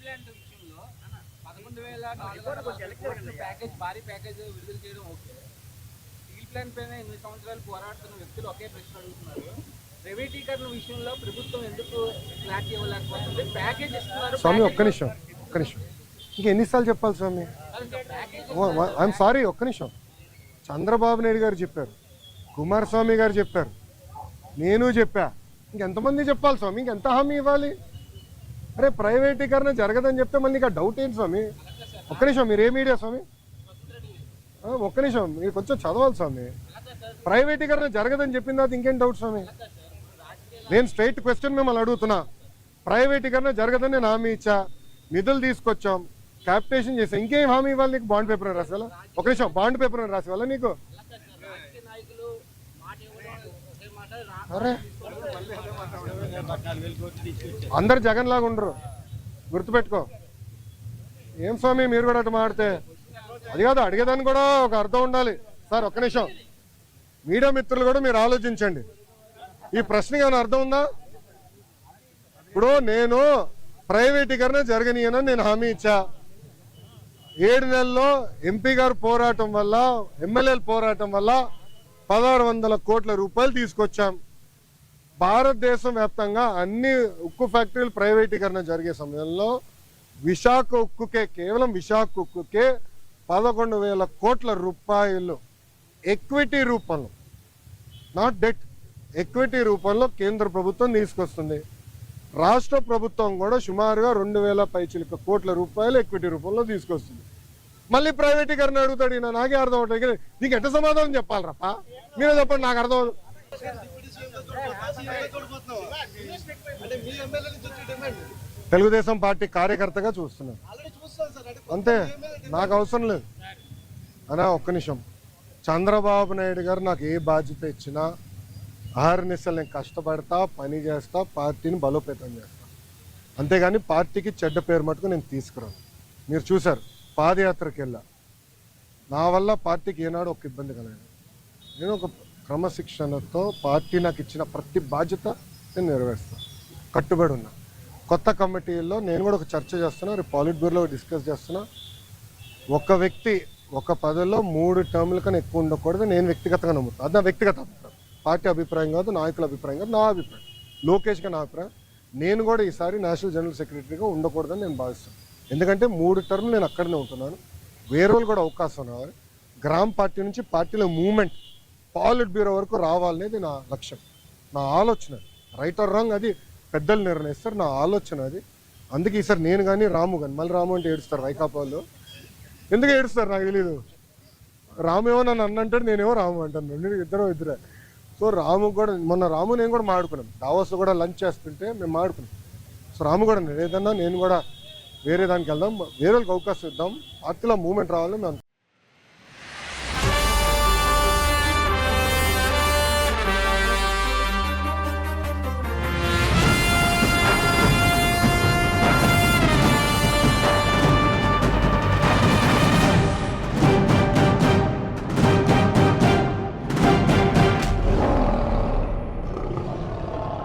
Plant విషయంలో 11,400 package భారీ package విడుదల చేయడం ఓకే. స్టీల్ ప్లాంట్ పైన 8 సంవత్సరాలు పోరాడుతున్న వ్యక్తులు ఒకే ప్రశ్న అడుగుతున్నారు. ప్రైవేటీకరణ విషయంలో ప్రభుత్వం ఎందుకు క్లారిటీ ఇవ్వలేకపోతుంది? ప్యాకేజ్ ఇస్తున్నారు. స్వామి ఒక్క నిమిషం ఇంకా ఎన్నిసార్లు చెప్పాలి స్వామి? ఐఎమ్ సారీ, ఒక్క నిమిషం. చంద్రబాబు నాయుడు గారు చెప్పారు, కుమారస్వామి గారు చెప్పారు, నేను చెప్పా. ఇంకెంతమంది చెప్పాలి స్వామి? ఇంకెంత హామీ ఇవ్వాలి? అరే ప్రైవేటీకరణ జరగదని చెప్తే మళ్ళీ ఇంకా డౌట్ ఏంటి స్వామి? ఒక్క నిమిషం, మీరు ఏ మీడియా స్వామి? ఒక్క నిమిషం, మీరు కొంచెం చదవాలి స్వామి. ప్రైవేటీకరణ జరగదని చెప్పిన తర్వాత ఇంకేం డౌట్ స్వామి? నేను స్ట్రైట్ క్వశ్చన్ మిమ్మల్ని అడుగుతున్నా. ప్రైవేటీకరణ జరగదని నేను హామీ ఇచ్చా, నిధులు తీసుకొచ్చాం, క్యాపిటేషన్ చేసా, ఇంకేం హామీ ఇవ్వాలి నీకు? బాండ్ పేపర్ రాసి వాళ్ళ? ఒక నిమిషం, బాండ్ పేపర్ రాసి వాళ్ళ నీకు? అరే అందరు జగన్ లాగా ఉండరు, గుర్తుపెట్టుకో. ఏం స్వామి మీరు కూడా అటు మాడితే? అది కాదు, అడిగేదాన్ని కూడా ఒక అర్థం ఉండాలి. సార్ ఒక్క నిమిషం, మీడియా మిత్రులు కూడా మీరు ఆలోచించండి. ఈ ప్రశ్నకి ఏమైనా అర్థం ఉందా? ఇప్పుడు నేను ప్రైవేటీకరణ జరగనీయనని నేను హామీ ఇచ్చా. 7 నెలల్లో ఎంపీ గారు పోరాటం వల్ల, ఎమ్మెల్యేల పోరాటం వల్ల 1,600 కోట్ల రూపాయలు తీసుకొచ్చాం. భారతదేశం వ్యాప్తంగా అన్ని ఉక్కు ఫ్యాక్టరీలు ప్రైవేటీకరణ జరిగే సమయంలో విశాఖ ఉక్కుకే, కేవలం విశాఖ ఉక్కుకే 11,000 కోట్ల రూపాయలు ఎక్విటీ రూపంలో, నాట్ డెట్, ఎక్విటీ రూపంలో కేంద్ర ప్రభుత్వం తీసుకొస్తుంది. రాష్ట్ర ప్రభుత్వం కూడా సుమారుగా 2,000 పైచిలుక కోట్ల రూపాయలు ఎక్విటీ రూపంలో తీసుకొస్తుంది. మళ్ళీ ప్రైవేటీకరణ అడుగుతాడు. ఈయన నాకే అర్థం అవుతుంది. నీకు ఎట్ట సమాధానం చెప్పాలి రప్ప? మీరే చెప్పండి, నాకు అర్థం అవుతుంది. తెలుగుదేశం పార్టీ కార్యకర్తగా చూస్తున్నాను అంతే, నాకు అవసరం లేదు అనా. ఒక్క నిమిషం, చంద్రబాబు నాయుడు గారు నాకు ఏ బాధ్యత ఇచ్చినా అహర్నిశలు నేను కష్టపడతా, పని చేస్తా, పార్టీని బలోపేతం చేస్తా. అంతేగాని పార్టీకి చెడ్డ పేరు మటుకు నేను తీసుకురాను. మీరు చూశారు, పాదయాత్రకి వెళ్ళా, నా వల్ల పార్టీకి ఏనాడు ఒక ఇబ్బంది కలగదు. నేను ఒక క్రమశిక్షణతో పార్టీ నాకు ఇచ్చిన ప్రతి బాధ్యత నేను నెరవేరుస్తాను, కట్టుబడి ఉన్నా. కొత్త కమిటీల్లో నేను కూడా ఒక చర్చ చేస్తున్నా, రేపు పాలిట్ బ్యూరోలో డిస్కస్ చేస్తున్నా. ఒక వ్యక్తి ఒక పదవిలో 3 టర్ముల కన్నా ఎక్కువ ఉండకూడదు నేను వ్యక్తిగతంగా నమ్ముతాను. అది నా వ్యక్తిగత అభిప్రాయం, పార్టీ అభిప్రాయం కాదు, నాయకుల అభిప్రాయం కాదు, నా అభిప్రాయం, లోకేష్గా నా అభిప్రాయం. నేను కూడా ఈసారి నేషనల్ జనరల్ సెక్రటరీగా ఉండకూడదని నేను భావిస్తాను. ఎందుకంటే 3 టర్ములు నేను అక్కడనే ఉంటున్నాను. వేరే వాళ్ళు కూడా అవకాశం రావాలి. గ్రామ పార్టీ నుంచి పార్టీలో మూవ్మెంట్ పాలిట్ బ్యూరో వరకు రావాలనేది నా లక్ష్యం, నా ఆలోచన. రైట్ ఆర్ రాంగ్ అది పెద్దలు నిర్ణయిస్తారు, నా ఆలోచన అది. అందుకే ఈసారి నేను కానీ రాము కానీ, మళ్ళీ రాము అంటే ఏడుస్తారు వైకాపా వాళ్ళు. ఎందుకు ఏడుస్తారు నాకు తెలీదు. రాము ఏమో నన్ను అన్నంటాడు, నేనేమో రాము అంటాను, ఇద్దరే. సో రాము కూడా, మొన్న రాము నేను కూడా మాడుకున్నాం, దావోస్ కూడా లంచ్ చేస్తుంటే మేము మాడుకున్నాం. సో రాము కూడా ఏదన్నా నేను కూడా వేరే దానికి వెళ్దాం, వేరే వాళ్ళకి అవకాశం ఇద్దాం, పార్టీలో మూవ్మెంట్ రావాలని మేము